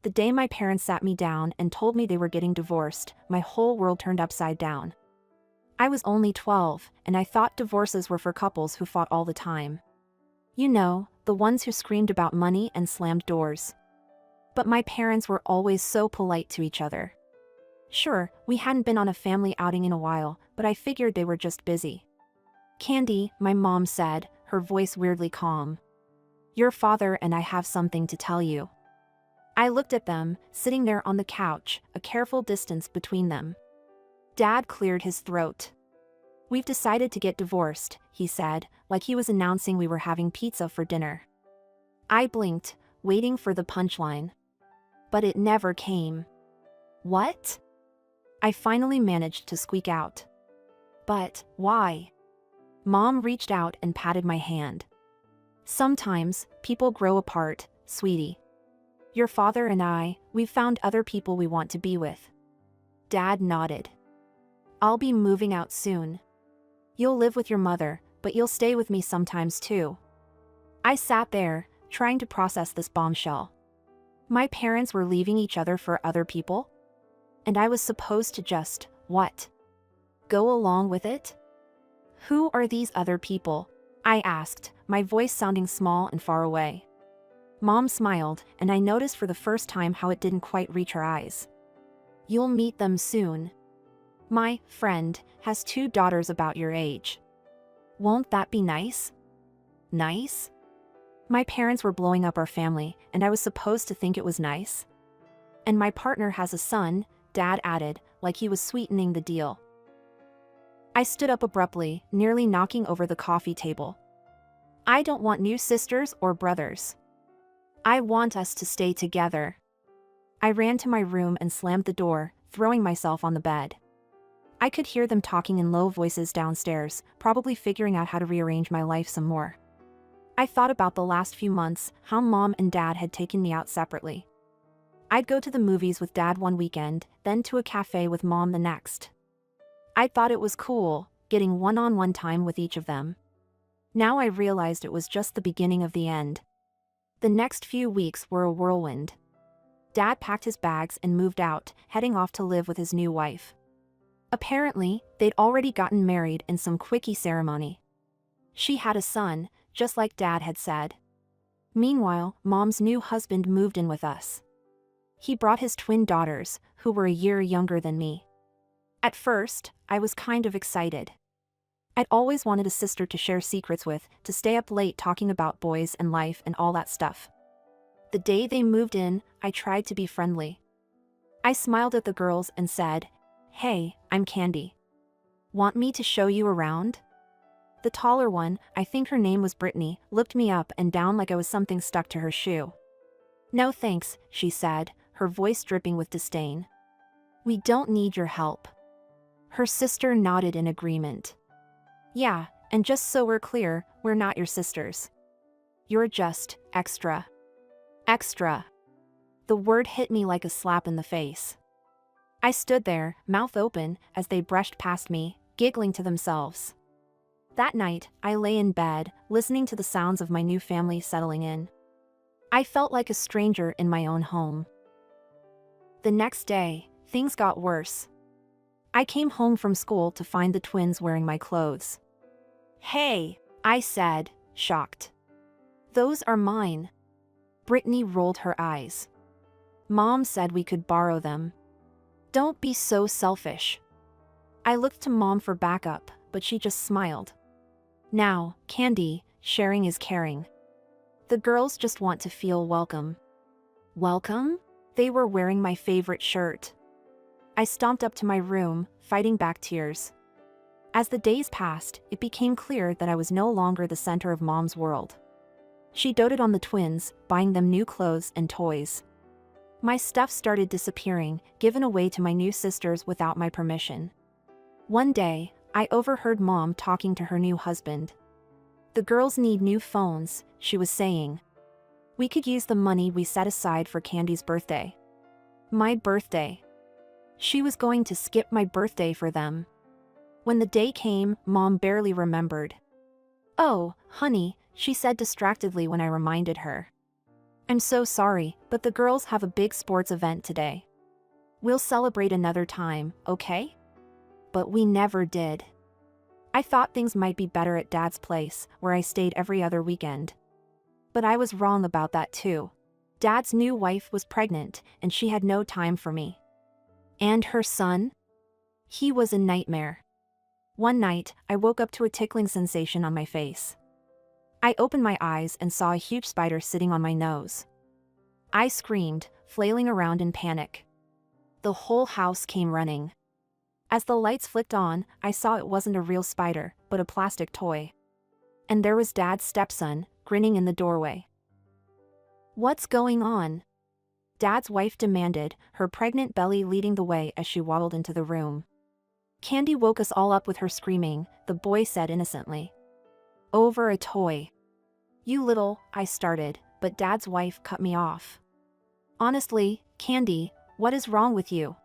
The day my parents sat me down and told me they were getting divorced, my whole world turned upside down. I was only 12, and I thought divorces were for couples who fought all the time. You know, the ones who screamed about money and slammed doors. But my parents were always so polite to each other. Sure, we hadn't been on a family outing in a while, but I figured they were just busy. Candy, my mom said, her voice weirdly calm. Your father and I have something to tell you. I looked at them, sitting there on the couch, a careful distance between them. Dad cleared his throat. We've decided to get divorced, he said, like he was announcing we were having pizza for dinner. I blinked, waiting for the punchline. But it never came. What? I finally managed to squeak out. But, why? Mom reached out and patted my hand. Sometimes, people grow apart, sweetie. Your father and I, we've found other people we want to be with. Dad nodded. I'll be moving out soon. You'll live with your mother, but you'll stay with me sometimes too. I sat there, trying to process this bombshell. My parents were leaving each other for other people? And I was supposed to just, what? Go along with it? Who are these other people? I asked, my voice sounding small and far away. Mom smiled, and I noticed for the first time how it didn't quite reach her eyes. You'll meet them soon. My friend has 2 daughters about your age. Won't that be nice? Nice? My parents were blowing up our family, and I was supposed to think it was nice? And my partner has a son, Dad added, like he was sweetening the deal. I stood up abruptly, nearly knocking over the coffee table. I don't want new sisters or brothers. I want us to stay together. I ran to my room and slammed the door, throwing myself on the bed. I could hear them talking in low voices downstairs, probably figuring out how to rearrange my life some more. I thought about the last few months, how Mom and Dad had taken me out separately. I'd go to the movies with Dad one weekend, then to a cafe with Mom the next. I thought it was cool, getting one-on-one time with each of them. Now I realized it was just the beginning of the end. The next few weeks were a whirlwind. Dad packed his bags and moved out, heading off to live with his new wife. Apparently, they'd already gotten married in some quickie ceremony. She had a son, just like Dad had said. Meanwhile, Mom's new husband moved in with us. He brought his twin daughters, who were a year younger than me. At first, I was kind of excited. I'd always wanted a sister to share secrets with, to stay up late talking about boys and life and all that stuff. The day they moved in, I tried to be friendly. I smiled at the girls and said, "Hey, I'm Candy. Want me to show you around?" The taller one, I think her name was Brittany, looked me up and down like I was something stuck to her shoe. "No thanks," she said, her voice dripping with disdain. "We don't need your help." Her sister nodded in agreement. "Yeah, and just so we're clear, we're not your sisters. You're just extra." Extra. The word hit me like a slap in the face. I stood there, mouth open, as they brushed past me, giggling to themselves. That night, I lay in bed, listening to the sounds of my new family settling in. I felt like a stranger in my own home. The next day, things got worse. I came home from school to find the twins wearing my clothes. "Hey," I said, shocked. "Those are mine." Brittany rolled her eyes. "Mom said we could borrow them." "Don't be so selfish." I looked to Mom for backup, but she just smiled. "Now, Candy, sharing is caring. The girls just want to feel welcome." Welcome? They were wearing my favorite shirt. I stomped up to my room, fighting back tears. As the days passed, it became clear that I was no longer the center of Mom's world. She doted on the twins, buying them new clothes and toys. My stuff started disappearing, given away to my new sisters without my permission. One day, I overheard Mom talking to her new husband. "The girls need new phones," she was saying. "We could use the money we set aside for Candy's birthday." My birthday. She was going to skip my birthday for them. When the day came, Mom barely remembered. "Oh, honey," she said distractedly when I reminded her. I'm so sorry, but the girls have a big sports event today. We'll celebrate another time, okay? But we never did. I thought things might be better at Dad's place, where I stayed every other weekend. But I was wrong about that too. Dad's new wife was pregnant, and she had no time for me. And her son? He was a nightmare. One night, I woke up to a tickling sensation on my face. I opened my eyes and saw a huge spider sitting on my nose. I screamed, flailing around in panic. The whole house came running. As the lights flicked on, I saw it wasn't a real spider, but a plastic toy. And there was Dad's stepson, grinning in the doorway. What's going on? Dad's wife demanded, her pregnant belly leading the way as she waddled into the room. Candy woke us all up with her screaming, the boy said innocently. Over a toy. You little, I started, but Dad's wife cut me off. Honestly, Candy, what is wrong with you?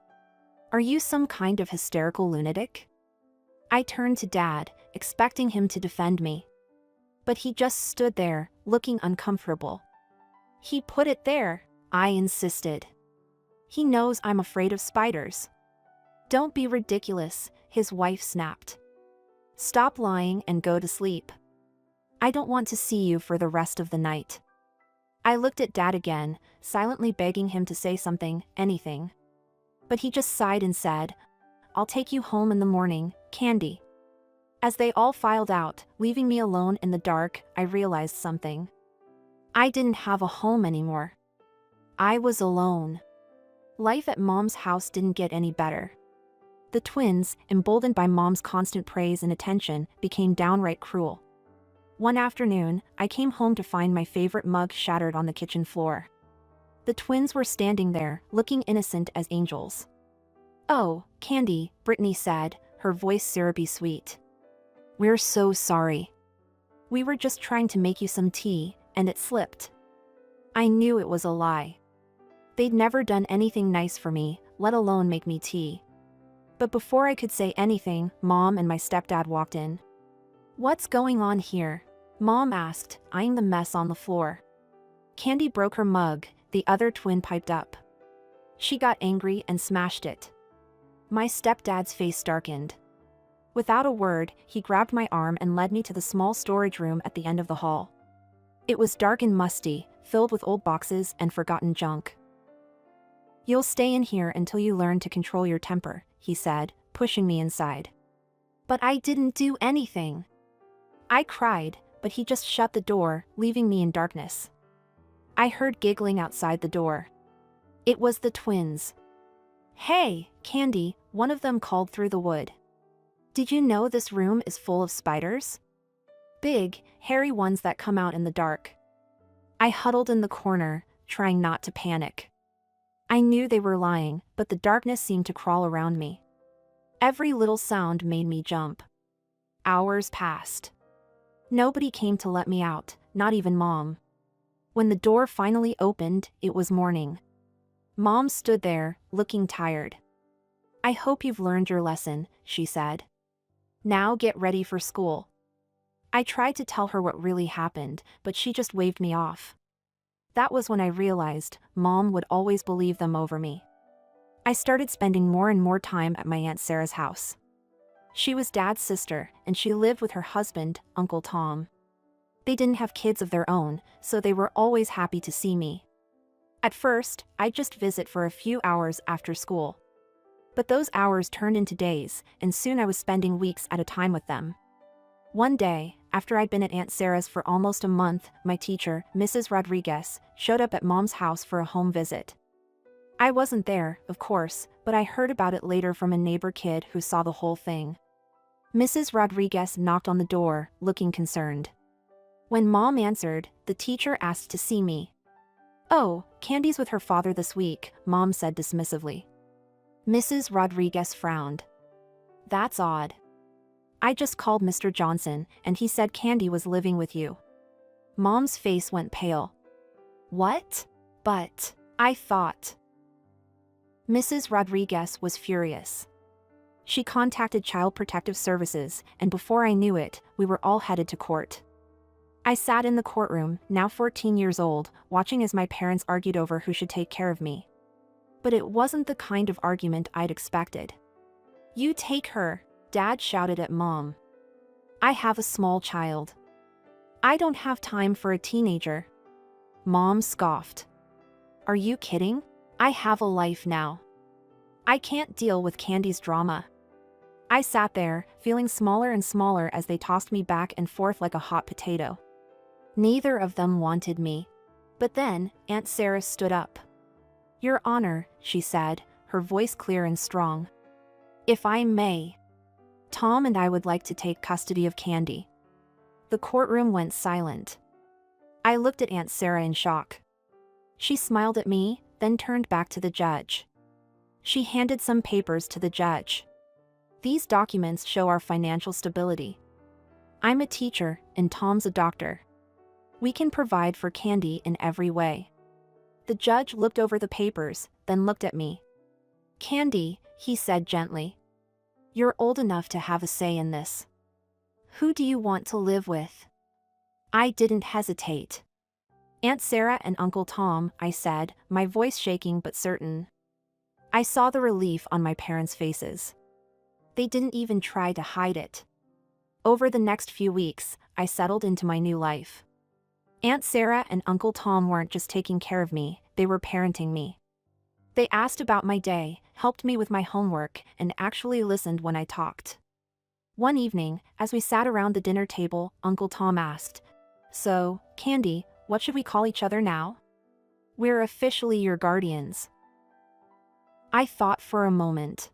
Are you some kind of hysterical lunatic? I turned to Dad, expecting him to defend me. But he just stood there, looking uncomfortable. He put it there, I insisted. He knows I'm afraid of spiders. Don't be ridiculous, his wife snapped. Stop lying and go to sleep. I don't want to see you for the rest of the night. I looked at Dad again, silently begging him to say something, anything. But he just sighed and said, I'll take you home in the morning, Candy. As they all filed out, leaving me alone in the dark, I realized something. I didn't have a home anymore. I was alone. Life at Mom's house didn't get any better. The twins, emboldened by Mom's constant praise and attention, became downright cruel. One afternoon, I came home to find my favorite mug shattered on the kitchen floor. The twins were standing there, looking innocent as angels. Oh, Candy, Brittany said, her voice syrupy sweet. We're so sorry. We were just trying to make you some tea, and it slipped. I knew it was a lie. They'd never done anything nice for me, let alone make me tea. But before I could say anything, Mom and my stepdad walked in. What's going on here? Mom asked, eyeing the mess on the floor. Candy broke her mug, the other twin piped up. She got angry and smashed it. My stepdad's face darkened. Without a word, he grabbed my arm and led me to the small storage room at the end of the hall. It was dark and musty, filled with old boxes and forgotten junk. You'll stay in here until you learn to control your temper, he said, pushing me inside. But I didn't do anything. I cried, but he just shut the door, leaving me in darkness. I heard giggling outside the door. It was the twins. Hey, Candy, one of them called through the wood. Did you know this room is full of spiders? Big, hairy ones that come out in the dark. I huddled in the corner, trying not to panic. I knew they were lying, but the darkness seemed to crawl around me. Every little sound made me jump. Hours passed. Nobody came to let me out, not even Mom. When the door finally opened, it was morning. Mom stood there, looking tired. I hope you've learned your lesson, she said. Now get ready for school. I tried to tell her what really happened, but she just waved me off. That was when I realized Mom would always believe them over me. I started spending more and more time at my Aunt Sarah's house. She was Dad's sister, and she lived with her husband, Uncle Tom. They didn't have kids of their own, so they were always happy to see me. At first, I'd just visit for a few hours after school. But those hours turned into days, and soon I was spending weeks at a time with them. One day, after I'd been at Aunt Sarah's for almost a month, my teacher, Mrs. Rodriguez, showed up at Mom's house for a home visit. I wasn't there, of course, but I heard about it later from a neighbor kid who saw the whole thing. Mrs. Rodriguez knocked on the door, looking concerned. When Mom answered, the teacher asked to see me. Oh, Candy's with her father this week, Mom said dismissively. Mrs. Rodriguez frowned. That's odd. I just called Mr. Johnson, and he said Candy was living with you. Mom's face went pale. What? But, I thought. Mrs. Rodriguez was furious. She contacted Child Protective Services, and before I knew it, we were all headed to court. I sat in the courtroom, now 14 years old, watching as my parents argued over who should take care of me. But it wasn't the kind of argument I'd expected. "You take her," Dad shouted at Mom. "I have a small child. I don't have time for a teenager." Mom scoffed. "Are you kidding? I have a life now. I can't deal with Candy's drama." I sat there, feeling smaller and smaller as they tossed me back and forth like a hot potato. Neither of them wanted me. But then, Aunt Sarah stood up. "Your Honor," she said, her voice clear and strong. "If I may, Tom and I would like to take custody of Candy." The courtroom went silent. I looked at Aunt Sarah in shock. She smiled at me, then turned back to the judge. She handed some papers to the judge. "These documents show our financial stability. I'm a teacher, and Tom's a doctor. We can provide for Candy in every way." The judge looked over the papers, then looked at me. "Candy," he said gently, "you're old enough to have a say in this. Who do you want to live with?" I didn't hesitate. "Aunt Sarah and Uncle Tom," I said, my voice shaking but certain. I saw the relief on my parents' faces. They didn't even try to hide it. Over the next few weeks, I settled into my new life. Aunt Sarah and Uncle Tom weren't just taking care of me, they were parenting me. They asked about my day, helped me with my homework, and actually listened when I talked. One evening, as we sat around the dinner table, Uncle Tom asked, "So, Candy, what should we call each other now? We're officially your guardians." I thought for a moment.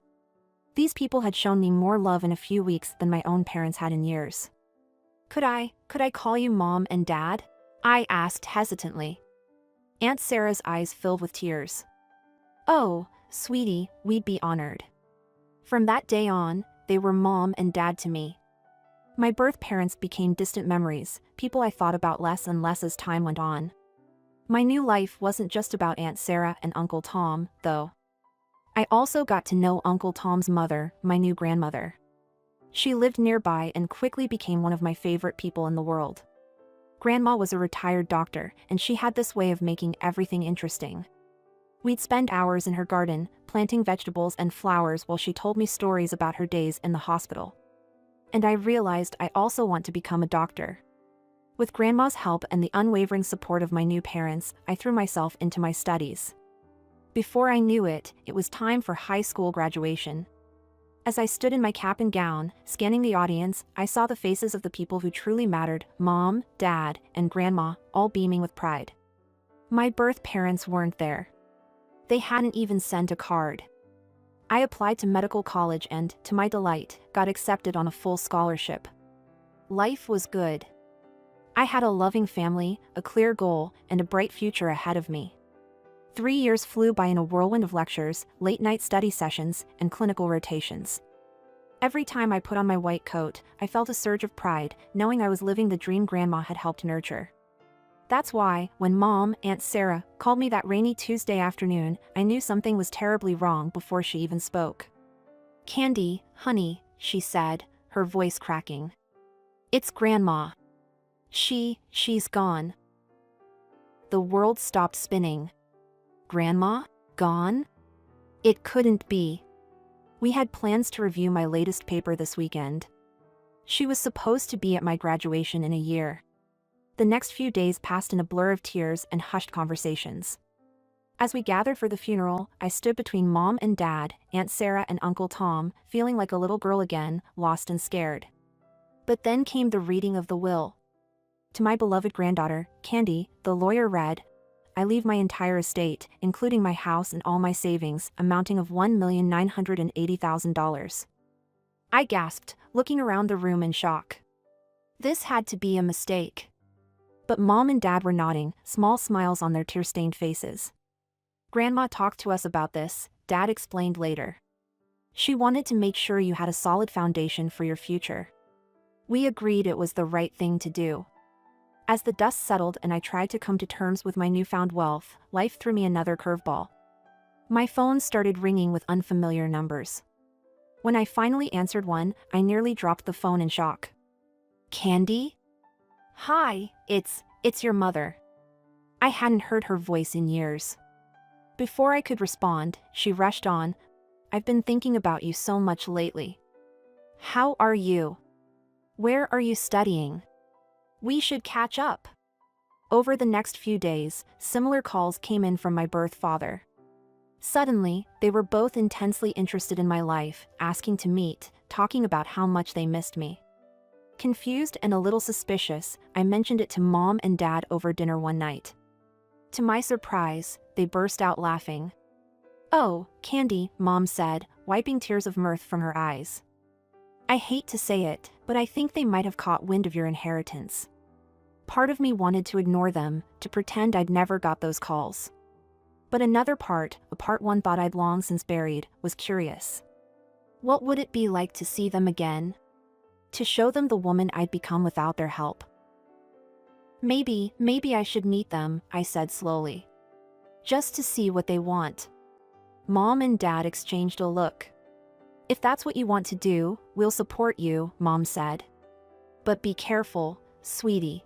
These people had shown me more love in a few weeks than my own parents had in years. Could I call you Mom and Dad?" I asked hesitantly. Aunt Sarah's eyes filled with tears. "Oh, sweetie, we'd be honored." From that day on, they were Mom and Dad to me. My birth parents became distant memories, people I thought about less and less as time went on. My new life wasn't just about Aunt Sarah and Uncle Tom, though. I also got to know Uncle Tom's mother, my new grandmother. She lived nearby and quickly became one of my favorite people in the world. Grandma was a retired doctor, and she had this way of making everything interesting. We'd spend hours in her garden, planting vegetables and flowers while she told me stories about her days in the hospital. And I realized I also want to become a doctor. With Grandma's help and the unwavering support of my new parents, I threw myself into my studies. Before I knew it, it was time for high school graduation. As I stood in my cap and gown, scanning the audience, I saw the faces of the people who truly mattered, Mom, Dad, and Grandma, all beaming with pride. My birth parents weren't there. They hadn't even sent a card. I applied to medical college and, to my delight, got accepted on a full scholarship. Life was good. I had a loving family, a clear goal, and a bright future ahead of me. 3 years flew by in a whirlwind of lectures, late-night study sessions, and clinical rotations. Every time I put on my white coat, I felt a surge of pride, knowing I was living the dream Grandma had helped nurture. That's why, when Mom, Aunt Sarah, called me that rainy Tuesday afternoon, I knew something was terribly wrong before she even spoke. "Candy, honey," she said, her voice cracking. "It's Grandma. She's gone." The world stopped spinning. Grandma? Gone? It couldn't be. We had plans to review my latest paper this weekend. She was supposed to be at my graduation in a year. The next few days passed in a blur of tears and hushed conversations. As we gathered for the funeral, I stood between Mom and Dad, Aunt Sarah and Uncle Tom, feeling like a little girl again, lost and scared. But then came the reading of the will. To my beloved granddaughter, Candy, the lawyer read, "I leave my entire estate, including my house and all my savings, amounting of $1,980,000. I gasped, looking around the room in shock. This had to be a mistake. But Mom and Dad were nodding, small smiles on their tear-stained faces. "Grandma talked to us about this," Dad explained later. "She wanted to make sure you had a solid foundation for your future. We agreed it was the right thing to do." As the dust settled and I tried to come to terms with my newfound wealth, life threw me another curveball. My phone started ringing with unfamiliar numbers. When I finally answered one, I nearly dropped the phone in shock. "Candy? Hi, it's your mother. I hadn't heard her voice in years. Before I could respond, she rushed on. I've been thinking about you so much lately. How are you? Where are you studying? We should catch up. Over the next few days, similar calls came in from my birth father. Suddenly, they were both intensely interested in my life, asking to meet, talking about how much they missed me. Confused and a little suspicious, I mentioned it to Mom and Dad over dinner one night. To my surprise, they burst out laughing. "Oh, Candy," Mom said, wiping tears of mirth from her eyes. "I hate to say it, but I think they might have caught wind of your inheritance." Part of me wanted to ignore them, to pretend I'd never got those calls. But another part, a part one thought I'd long since buried, was curious. What would it be like to see them again? To show them the woman I'd become without their help? Maybe I should meet them, I said slowly. Just to see what they want. Mom and Dad exchanged a look. "If that's what you want to do, we'll support you," Mom said. "But be careful, sweetie.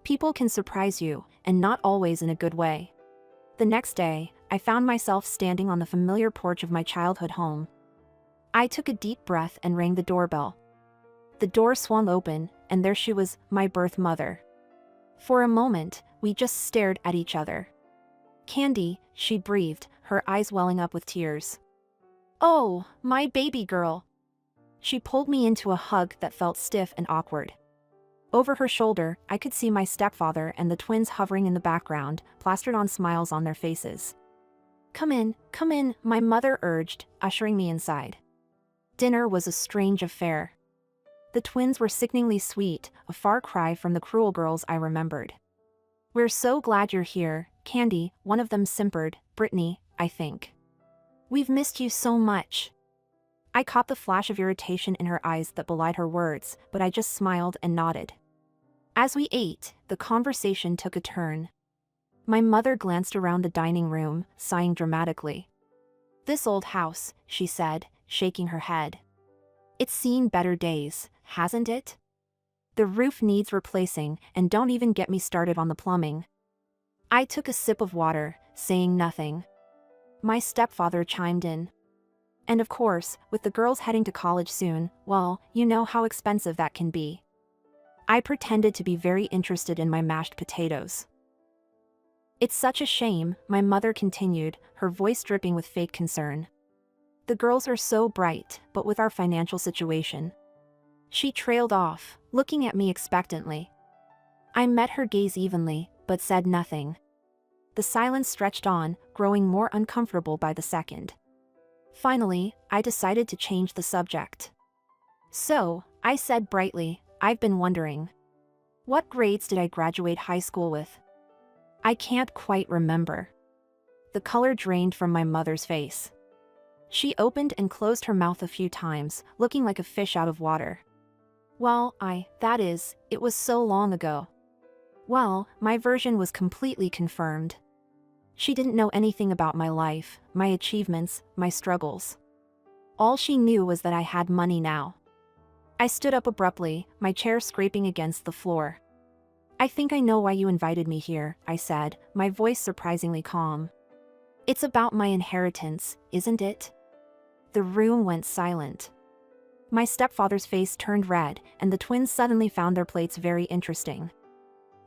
People can surprise you, and not always in a good way." The next day, I found myself standing on the familiar porch of my childhood home. I took a deep breath and rang the doorbell. The door swung open, and there she was, my birth mother. For a moment, we just stared at each other. "Candy," she breathed, her eyes welling up with tears. "Oh, my baby girl." She pulled me into a hug that felt stiff and awkward. Over her shoulder, I could see my stepfather and the twins hovering in the background, plastered on smiles on their faces. Come in," my mother urged, ushering me inside. Dinner was a strange affair. The twins were sickeningly sweet, a far cry from the cruel girls I remembered. "We're so glad you're here, Candy," one of them simpered, Brittany, I think. "We've missed you so much." I caught the flash of irritation in her eyes that belied her words, but I just smiled and nodded. As we ate, the conversation took a turn. My mother glanced around the dining room, sighing dramatically. "This old house," she said, shaking her head. "It's seen better days, hasn't it? The roof needs replacing, and don't even get me started on the plumbing." I took a sip of water, saying nothing. My stepfather chimed in. "And of course, with the girls heading to college soon, well, you know how expensive that can be." I pretended to be very interested in my mashed potatoes. "It's such a shame," my mother continued, her voice dripping with fake concern. "The girls are so bright, but with our financial situation." She trailed off, looking at me expectantly. I met her gaze evenly, but said nothing. The silence stretched on, growing more uncomfortable by the second. Finally, I decided to change the subject. "So," I said brightly, "I've been wondering. What grades did I graduate high school with?" I can't quite remember. The color drained from my mother's face. She opened and closed her mouth a few times, looking like a fish out of water. "Well, it was so long ago." Well, my version was completely confirmed. She didn't know anything about my life, my achievements, my struggles. All she knew was that I had money now. I stood up abruptly, my chair scraping against the floor. "I think I know why you invited me here," I said, my voice surprisingly calm. "It's about my inheritance, isn't it?" The room went silent. My stepfather's face turned red, and the twins suddenly found their plates very interesting.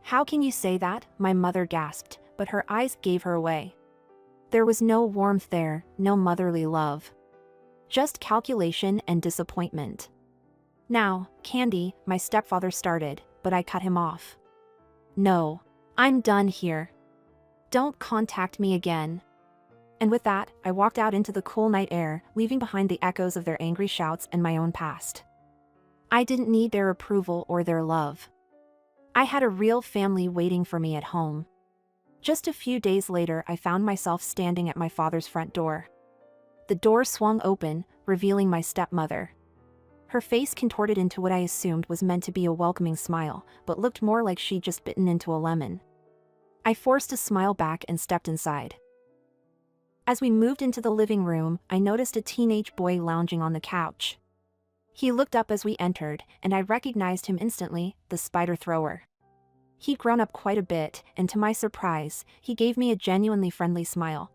"How can you say that?" my mother gasped, but her eyes gave her away. There was no warmth there, no motherly love. Just calculation and disappointment. "Now, Candy," my stepfather started, but I cut him off. "No. I'm done here. Don't contact me again." And with that, I walked out into the cool night air, leaving behind the echoes of their angry shouts and my own past. I didn't need their approval or their love. I had a real family waiting for me at home. Just a few days later, I found myself standing at my father's front door. The door swung open, revealing my stepmother. Her face contorted into what I assumed was meant to be a welcoming smile, but looked more like she'd just bitten into a lemon. I forced a smile back and stepped inside. As we moved into the living room, I noticed a teenage boy lounging on the couch. He looked up as we entered, and I recognized him instantly, the spider thrower. He'd grown up quite a bit, and to my surprise, he gave me a genuinely friendly smile.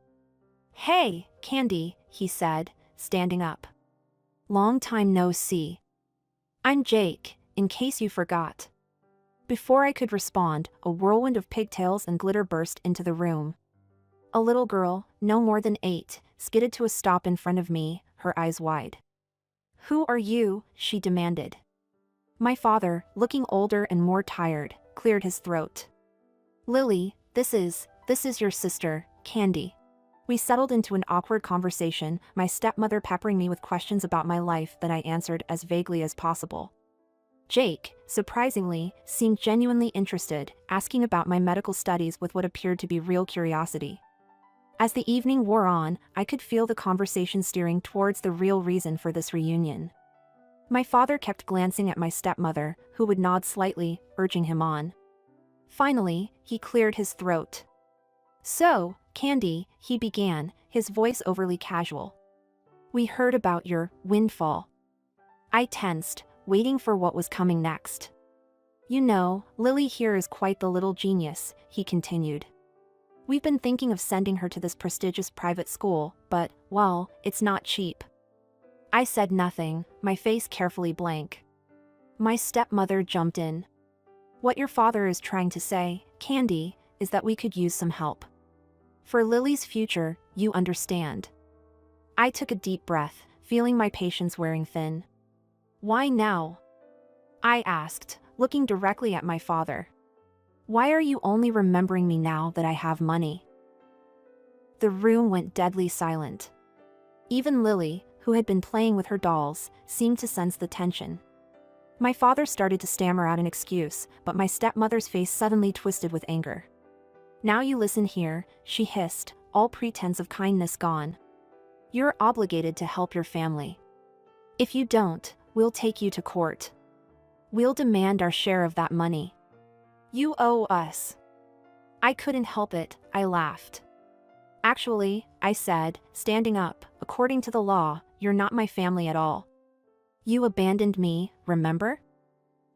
"Hey, Candy," he said, standing up. "Long time no see. I'm Jake, in case you forgot." Before I could respond, a whirlwind of pigtails and glitter burst into the room. A little girl, no more than 8, skidded to a stop in front of me, her eyes wide. "Who are you?" she demanded. My father, looking older and more tired, cleared his throat. "Lily, this is your sister, Candy." We settled into an awkward conversation, my stepmother peppering me with questions about my life that I answered as vaguely as possible. Jake, surprisingly, seemed genuinely interested, asking about my medical studies with what appeared to be real curiosity. As the evening wore on, I could feel the conversation steering towards the real reason for this reunion. My father kept glancing at my stepmother, who would nod slightly, urging him on. Finally, he cleared his throat. "So, Candy," he began, his voice overly casual. "We heard about your windfall." I tensed, waiting for what was coming next. "You know, Lily here is quite the little genius," he continued. "We've been thinking of sending her to this prestigious private school, but, well, it's not cheap." I said nothing, my face carefully blank. My stepmother jumped in. "What your father is trying to say, Candy, is that we could use some help. For Lily's future, you understand." I took a deep breath, feeling my patience wearing thin. "Why now?" I asked, looking directly at my father. "Why are you only remembering me now that I have money?" The room went deadly silent. Even Lily, who had been playing with her dolls, seemed to sense the tension. My father started to stammer out an excuse, but my stepmother's face suddenly twisted with anger. "Now you listen here," she hissed, all pretense of kindness gone. "You're obligated to help your family. If you don't, we'll take you to court. We'll demand our share of that money. You owe us." I couldn't help it, I laughed. "Actually," I said, standing up, "according to the law, you're not my family at all. You abandoned me, remember?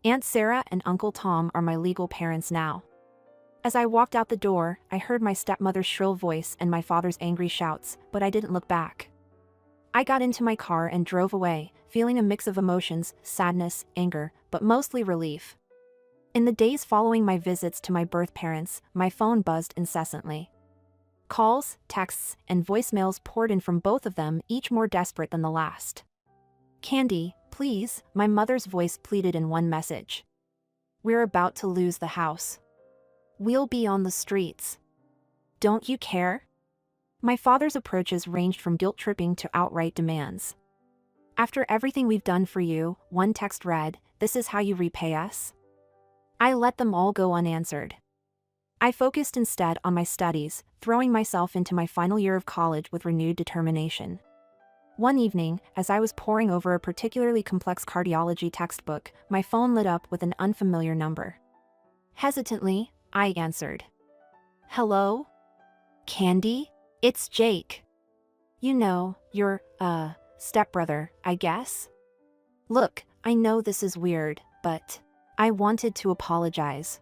Aunt Sarah and Uncle Tom are my legal parents now." As I walked out the door, I heard my stepmother's shrill voice and my father's angry shouts, but I didn't look back. I got into my car and drove away, feeling a mix of emotions, sadness, anger, but mostly relief. In the days following my visits to my birth parents, my phone buzzed incessantly. Calls, texts, and voicemails poured in from both of them, each more desperate than the last. "Candy, please," my mother's voice pleaded in one message. "We're about to lose the house. We'll be on the streets. Don't you care?" My father's approaches ranged from guilt-tripping to outright demands. "After everything we've done for you," one text read, "this is how you repay us?" I let them all go unanswered. I focused instead on my studies, throwing myself into my final year of college with renewed determination. One evening, as I was poring over a particularly complex cardiology textbook, my phone lit up with an unfamiliar number. Hesitantly, I answered. "Hello? Candy? It's Jake. You know, your, stepbrother, I guess?" Look, I know this is weird, but I wanted to apologize.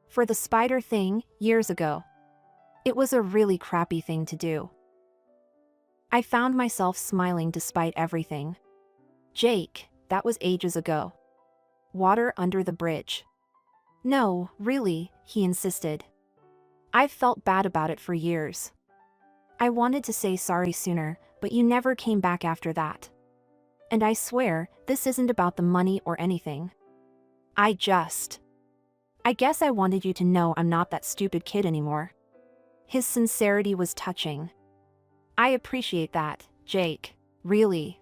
For the spider thing, years ago. It was a really crappy thing to do. I found myself smiling despite everything. "Jake, that was ages ago. Water under the bridge." "No, really," he insisted. "I've felt bad about it for years. I wanted to say sorry sooner, but you never came back after that. And I swear, this isn't about the money or anything. I guess I wanted you to know I'm not that stupid kid anymore." His sincerity was touching. "I appreciate that, Jake, really."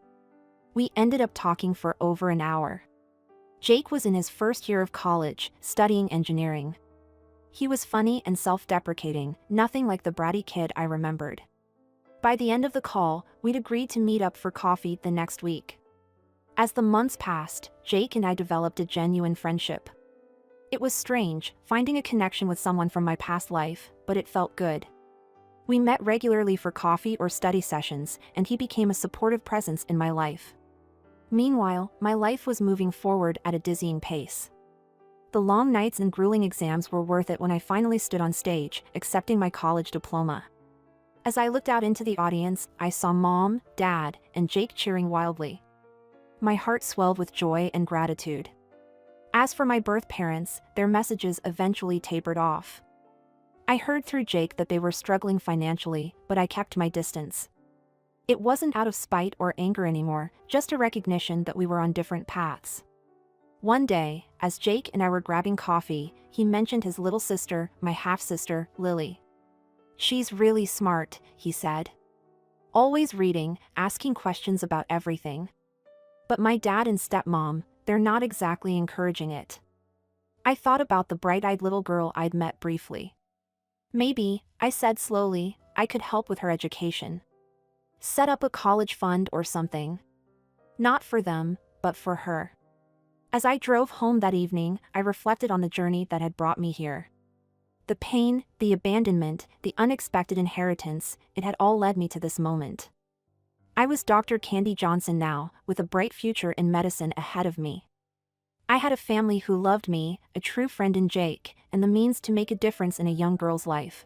We ended up talking for over an hour. Jake was in his first year of college, studying engineering. He was funny and self-deprecating, nothing like the bratty kid I remembered. By the end of the call, we'd agreed to meet up for coffee the next week. As the months passed, Jake and I developed a genuine friendship. It was strange, finding a connection with someone from my past life, but it felt good. We met regularly for coffee or study sessions, and he became a supportive presence in my life. Meanwhile, my life was moving forward at a dizzying pace. The long nights and grueling exams were worth it when I finally stood on stage, accepting my college diploma. As I looked out into the audience, I saw Mom, Dad, and Jake cheering wildly. My heart swelled with joy and gratitude. As for my birth parents, their messages eventually tapered off. I heard through Jake that they were struggling financially, but I kept my distance. It wasn't out of spite or anger anymore, just a recognition that we were on different paths. One day, as Jake and I were grabbing coffee, he mentioned his little sister, my half-sister, Lily. "She's really smart," he said. "Always reading, asking questions about everything. But my dad and stepmom, they're not exactly encouraging it." I thought about the bright-eyed little girl I'd met briefly. "Maybe," I said slowly, "I could help with her education. Set up a college fund or something. Not for them, but for her." As I drove home that evening, I reflected on the journey that had brought me here. The pain, the abandonment, the unexpected inheritance, it had all led me to this moment. I was Dr. Candy Johnson now, with a bright future in medicine ahead of me. I had a family who loved me, a true friend in Jake, and the means to make a difference in a young girl's life.